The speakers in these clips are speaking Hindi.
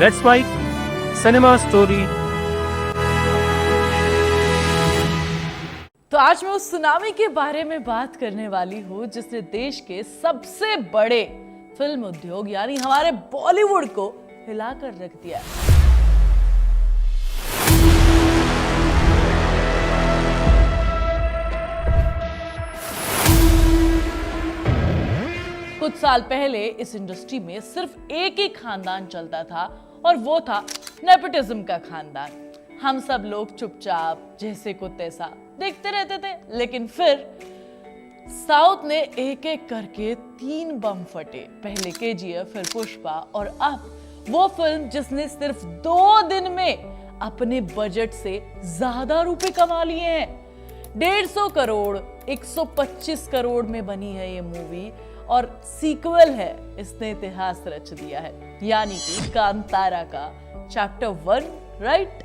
Let's write cinema story. तो आज मैं उस सुनामी के बारे में बात करने वाली हूँ जिसने देश के सबसे बड़े फिल्म उद्योग यानी हमारे बॉलीवुड को हिलाकर रख दिया। कुछ साल पहले इस इंडस्ट्री में सिर्फ एक ही खानदान चलता था और वो था नेपोटिज्म का खानदान। हम सब लोग चुपचाप जैसे को तैसा देखते रहते थे, लेकिन फिर साउथ ने एक एक करके 3 बम फटे। पहले केजीएफ, फिर पुष्पा और अब वो फिल्म जिसने सिर्फ 2 दिन में अपने बजट से ज्यादा रुपए कमा लिए हैं। 150 करोड़ 125 करोड़ में बनी है ये मूवी और सीक्वल है, इसने इतिहास रच दिया है, यानी कि कांतारा का चैप्टर 1, राइट।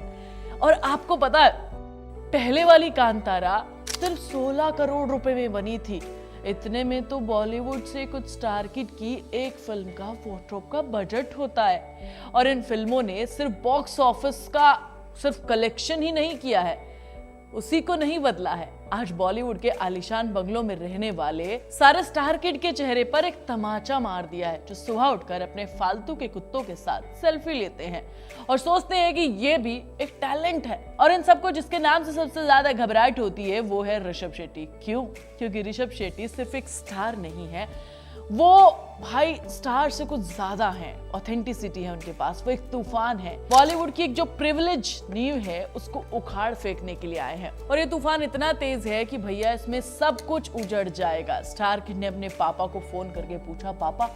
और आपको पता है पहले वाली कांतारा सिर्फ 16 करोड़ रुपए में बनी थी। इतने में तो बॉलीवुड से कुछ स्टार किड की एक फिल्म का वॉर्डरोब का बजट होता है। और इन फिल्मों ने सिर्फ बॉक्स ऑफिस का सिर्फ कलेक्शन ही नहीं किया है, उसी को नहीं बदला है। आज बॉलीवुड के आलीशान बंगलों में रहने वाले सारे स्टार किड के चेहरे पर एक तमाचा मार दिया है, जो सुबह उठकर अपने फालतू के कुत्तों के साथ सेल्फी लेते हैं और सोचते हैं कि ये भी एक टैलेंट है। और इन सबको जिसके नाम से सबसे ज्यादा घबराहट होती है वो है ऋषभ शेट्टी। क्यों? क्योंकि ऋषभ शेट्टी सिर्फ एक स्टार नहीं है, वो भाई स्टार से कुछ ज्यादा हैं। ऑथेंटिसिटी है उनके पास, वो एक तूफान है। बॉलीवुड की एक जो प्रिविलेज नींव है उसको उखाड़ फेंकने के लिए आए हैं और ये तूफान इतना तेज है कि भैया इसमें सब कुछ उजड़ जाएगा। स्टार किड ने अपने पापा को फोन करके पूछा, पापा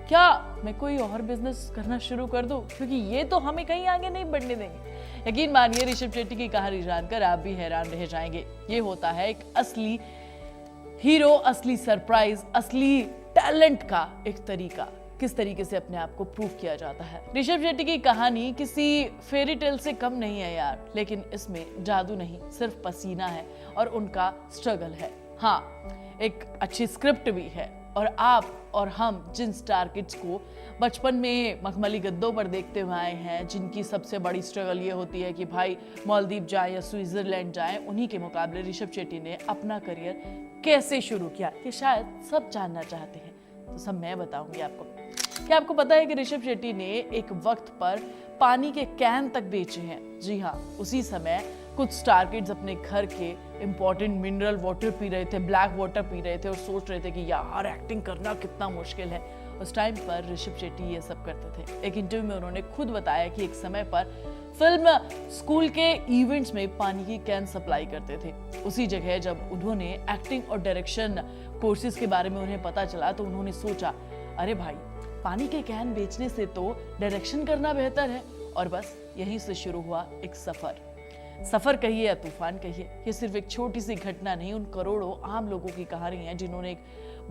क्या मैं कोई और बिजनेस करना शुरू कर दूं, क्योंकि ये तो हमें कहीं आगे नहीं बढ़ने देंगे। यकीन मानिए ऋषभ शेट्टी की कहानी जानकर आप भी हैरान रह जाएंगे। ये होता है एक असली हीरो, असली सरप्राइज, असली टैलेंट का एक तरीका, किस तरीके से अपने आप को प्रूव किया जाता है। ऋषभ शेट्टी की कहानी किसी फेरी टेल से कम नहीं है यार, लेकिन इसमें जादू नहीं, सिर्फ पसीना है और उनका स्ट्रगल है। हाँ, एक अच्छी स्क्रिप्ट भी है और आप और हम जिन स्टार किड्स को बचपन में मखमली गद्दों पर देखते हुए आए हैं, जिनकी सबसे बड़ी स्ट्रगल ये होती है कि भाई मालदीव जाए या स्विट्जरलैंड जाए, उन्हीं के मुकाबले ऋषभ शेट्टी ने अपना करियर कैसे शुरू किया ये शायद सब जानना चाहते हैं, तो सब मैं बताऊंगी आपको। क्या आपको पता है कि ऋषभ शेट्टी ने एक वक्त पर पानी के कैन तक बेचे हैं? जी हाँ, उसी समय कुछ स्टार किड्स अपने घर के इंपॉर्टेंट मिनरल वाटर पी रहे थे, ब्लैक वाटर पी रहे थे और सोच रहे थे कि यार एक्टिंग करना कितना मुश्किल है। उस टाइम पर ऋषभ शेट्टी ये सब करते थे। एक इंटरव्यू में उन्होंने खुद बताया कि एक समय पर फिल्म स्कूल के इवेंट्स में पानी की कैन सप्लाई करते थे। उसी जगह जब उन्होंने एक्टिंग और डायरेक्शन कोर्सेज के बारे में उन्हें पता चला तो उन्होंने सोचा, अरे भाई पानी के कैन बेचने से तो डायरेक्शन करना बेहतर है। और बस यहीं से शुरू हुआ एक सफर कहिए या तूफान कहिए। ये सिर्फ एक छोटी सी घटना नहीं, उन करोड़ों आम लोगों की कहानी है जिन्होंने एक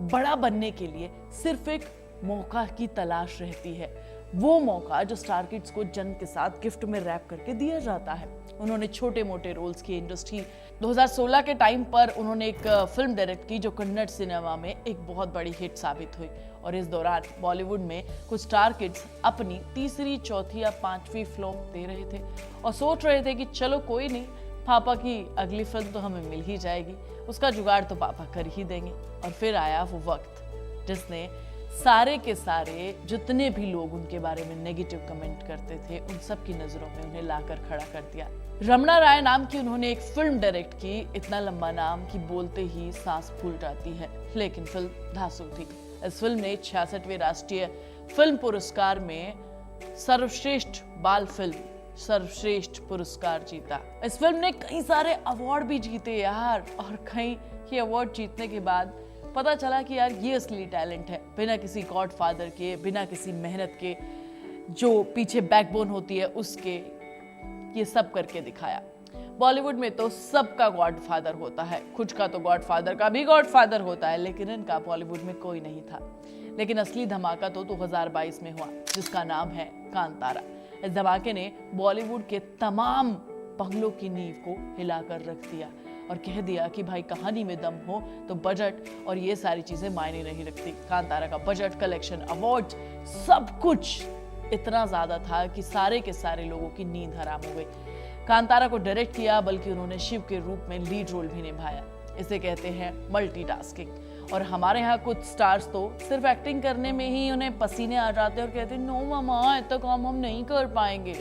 बड़ा बनने के लिए सिर्फ एक मौका की तलाश रहती है। वो मौका जो स्टार किड्स को जन्म के साथ गिफ्ट में रैप करके दिया जाता है। उन्होंने छोटे मोटे रोल्स किए। इंडस्ट्री 2016 के टाइम पर उन्होंने एक फिल्म डायरेक्ट की जो कन्नड़ सिनेमा में एक बहुत बड़ी हिट साबित हुई। और इस दौरान बॉलीवुड में कुछ स्टार किड्स अपनी तीसरी, चौथी या 5वीं फ्लॉप दे रहे थे और सोच रहे थे कि चलो कोई नहीं, पापा की अगली फिल्म तो हमें मिल ही जाएगी, उसका जुगाड़ तो पापा कर ही देंगे। और फिर आया वो वक्त जिसने सारे के सारे जितने भी लोग उनके बारे में नेगेटिव कमेंट करते थे उन सब की नजरों में उन्हें लाकर खड़ा कर दिया। रमणा राय नाम की उन्होंने एक फिल्म डायरेक्ट की, इतना लंबा नाम कि बोलते ही सांस फूल जाती है, लेकिन फिल्म धांसू थी। इस फिल्म ने 66वें राष्ट्रीय फिल्म पुरस्कार में सर्वश्रेष्ठ बाल फिल्म सर्वश्रेष्ठ पुरस्कार जीता। इस फिल्म ने कई सारे अवार्ड भी जीते यार, और कई ये अवार्ड जीतने के बाद पता चला कि यार ये असली टैलेंट है। बिना किसी गॉडफादर के, बिना किसी मेहनत के, जो पीछे बैकबोन होती है उसके, ये सब करके दिखाया। बॉलीवुड में तो सबका गॉडफादर होता है, खुद का तो गॉडफादर का भी गॉडफादर होता है, लेकिन इनका बॉलीवुड में कोई नहीं था। लेकिन असली धमाका तो 2022 में हुआ, जिसका नाम है कांतारा। इस धमाके ने बॉलीवुड के तमाम बंगलों की नींव को हिलाकर रख दिया और कह दिया कि भाई कहानी में दम हो तो बजट और ये सारी चीजें मायने नहीं रखती। कांतारा का बजट, कलेक्शन, अवार्ड, सब कुछ इतना ज्यादा था कि सारे के सारे लोगों की नींद हराम हो गई। कांतारा को डायरेक्ट किया, बल्कि उन्होंने शिव के रूप में लीड रोल भी निभाया। इसे कहते हैं मल्टीटास्किंग। और हमारे यहाँ कुछ स्टार्स तो सिर्फ एक्टिंग करने में ही उन्हें पसीने आ जाते हैं और कहते हैं नो मामा, इतना काम हम नहीं कर पाएंगे।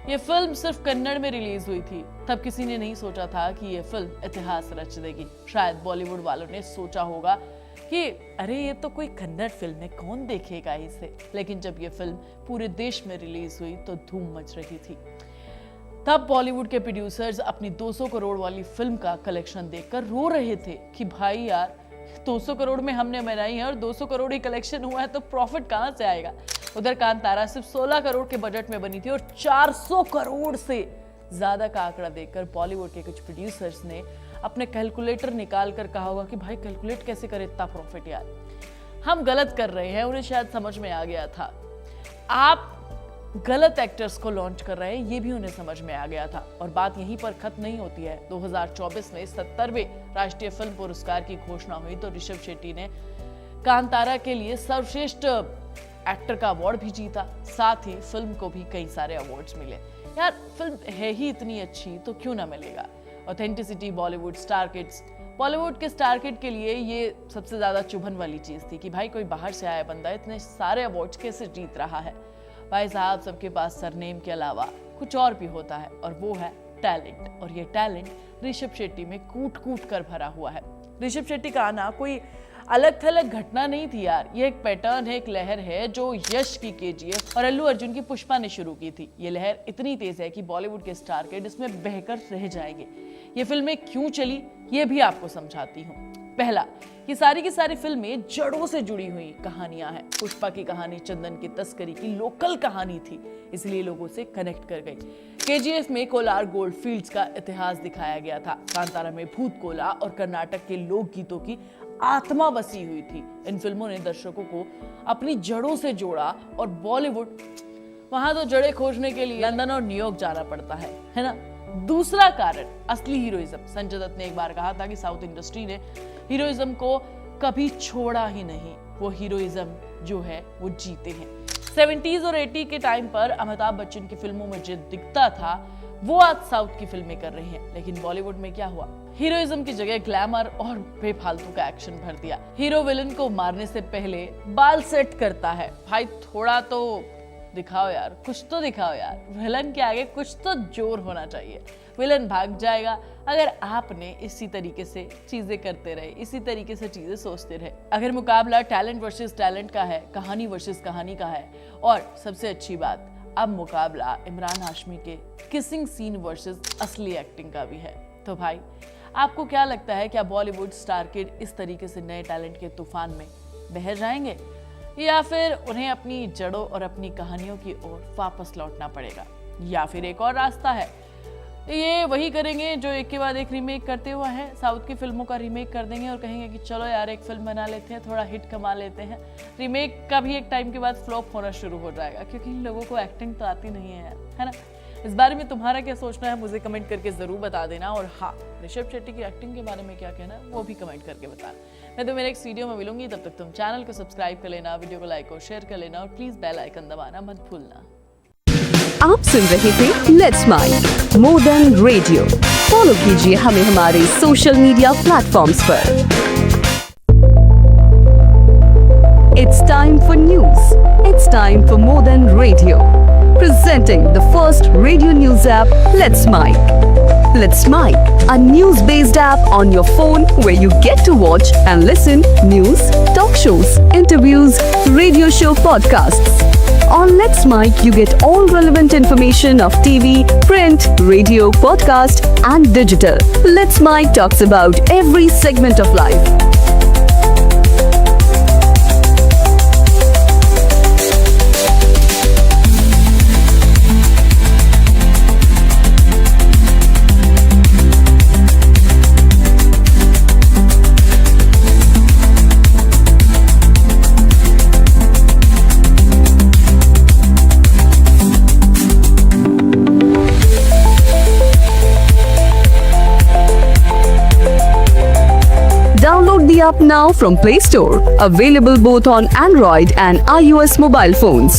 ये फिल्म सिर्फ कन्नड़ में रिलीज हुई थी। तब किसी ने नहीं सोचा था कि ये फिल्म इतिहास रच देगी। शायद बॉलीवुड वालों ने सोचा होगा कि अरे ये तो कोई कन्नड़ फिल्म है, कौन देखेगा इसे। लेकिन जब ये फिल्म पूरे देश में रिलीज हुई तो धूम मच रही थी। तब बॉलीवुड के प्रोड्यूसर्स अपनी 200 करोड़ वाली फिल्म का कलेक्शन देखकर रो रहे थे कि भाई यार 200 करोड़ में हमने बनाई है और 200 करोड़ ही कलेक्शन हुआ है तो प्रॉफिट कहां से आएगा। उधर कांतारा सिर्फ 16 करोड़ के बजट में बनी थी और 400 करोड़ से ज्यादा का आंकड़ा देखकर बॉलीवुड के कुछ प्रोड्यूसर्स ने अपने कैलकुलेटर निकाल कर कहा होगा कि भाई कैलकुलेट कैसे करे इतना प्रॉफिट यार, हम गलत कर रहे हैं। उन्हें शायद समझ में आ गया था आप गलत एक्टर्स को लॉन्च कर रहे हैं, ये भी उन्हें समझ में आ गया था। और बात यहीं पर खत्म नहीं होती है। 2024 में 70वें राष्ट्रीय फिल्म पुरस्कार की घोषणा हुई तो ऋषभ शेट्टी ने कांतारा के लिए सर्वश्रेष्ठ एक्टर का अवार्ड भी जीता। साथ ही फिल्म को भी कई सारे अवार्ड्स मिले। यार फिल्म है ही इतनी अच्छी तो क्यों ना मिलेगा। Authenticity, Bollywood star kids, Bollywood के स्टार किड के लिए ये सबसे ज्यादा चुभन वाली चीज थी कि भाई कोई बाहर से आया बंदा इतने सारे अवार्ड्स कैसे जीत रहा है। भाई साहब सबके पास सरनेम के अलावा कुछ और भी होता है और वो है टैलेंट। और ये टैलेंट ऋषभ शेट्टी में कूट कूट कर भरा हुआ है। ऋषभ शेट्टी का आना कोई अलग थलग घटना नहीं थी यार, ये एक पैटर्न है, एक लहर है जो यश की KGF और अल्लू अर्जुन की पुष्पा ने शुरू की थी। ये लहर इतनी तेज है कि बॉलीवुड के स्टार किड इसमें बहकर रह जाएंगे। ये फिल्में क्यों चली ये भी आपको समझाती हूँ। पहला, ये सारी की सारी फिल्में जड़ों से जुड़ी हुई कहानियां हैं। पुष्पा की कहानी चंदन की तस्करी की लोकल कहानी थी, इसलिए लोगों से कनेक्ट कर गई। KGF में कोलार गोल्ड फील्ड्स का इतिहास दिखाया गया था। कांतारा में भूत कोला और कर्नाटक के लोक गीतों की आत्मा बसी हुई थी। इन फिल्मों ने दर्शकों को अपनी जड़ों से जोड़ा और बॉलीवुड, वहां तो जड़ें खोजने के लिए लंदन और न्यूयॉर्क जाना पड़ता है ना। दूसरा कारण असली हीरोइज्म। संजय दत्त ने एक बार कहा था कि साउथ इंडस्ट्री ने हीरोइज्म को कभी छोड़ा ही नहीं, वो हीरोइज्म जो है वो जीते हैं। 70s और 80 के टाइम पर अमिताभ बच्चन की फिल्मों में जो दिखता था वो आज साउथ की फिल्में कर रही हैं। लेकिन बॉलीवुड में क्या हुआ, हीरोइज्म की जगह ग्लैमर और बेफालतू का एक्शन भर दिया। हीरो विलन को मारने से पहले बाल सेट करता है। भाई थोड़ा तो दिखाओ यार, कुछ तो दिखाओ यार। विलन के आगे कुछ तो जोर होना चाहिए। विलन भाग जाएगा अगर आपने इसी तरीके से चीजें करते रहे, इसी तरीके से चीजें सोचते रहे। अगर मुकाबला टैलेंट वर्सेस टैलेंट का है, कहानी वर्सेस कहानी का है, और सबसे अच्छी बात अब मुकाबला इमरान हाशमी के किसिंग सीन वर्सेस असली एक्टिंग का भी है, तो भाई आपको क्या लगता है, क्या बॉलीवुड स्टार किड इस तरीके से नए टैलेंट के तूफान में बह जाएंगे या फिर उन्हें अपनी जड़ों और अपनी कहानियों की ओर वापस लौटना पड़ेगा? या फिर एक और रास्ता है, ये वही करेंगे जो एक के बाद एक रीमेक करते हुए हैं, साउथ की फिल्मों का रीमेक कर देंगे और कहेंगे कि चलो यार एक फिल्म बना लेते हैं, थोड़ा हिट कमा लेते हैं। रीमेक का भी एक टाइम के बाद फ्लॉप होना शुरू हो जाएगा क्योंकि इन लोगों को एक्टिंग तो आती नहीं है यार, है ना। इस बारे में तुम्हारा क्या सोचना है मुझे कमेंट करके जरूर बता देना। और हाँ, ऋषभ शेट्टी की एक्टिंग के बारे में क्या कहना है वो भी कमेंट करके बताना। मैं तो मेरे एक वीडियो में मिलूंगी, तब तक तुम चैनल को सब्सक्राइब कर लेना, वीडियो को लाइक और शेयर कर लेना और प्लीज बेल आइकन दबाना मत भूलना। आप सुन रहे थे let's mike more than radio. Follow कीजिए हमें हमारे सोशल मीडिया प्लेटफॉर्म्स पर। It's time for news. It's time for more than radio. Presenting the first radio news app, Let's Mic. Let's Mic, a news-based app on your phone where you get to watch and listen news, talk shows, interviews, radio show podcasts. On Let's Mic, you get all relevant information of TV, print, radio, podcast, and digital. Let's Mic talks about every segment of life. Download the app now from Play Store. Available both on Android and iOS mobile phones.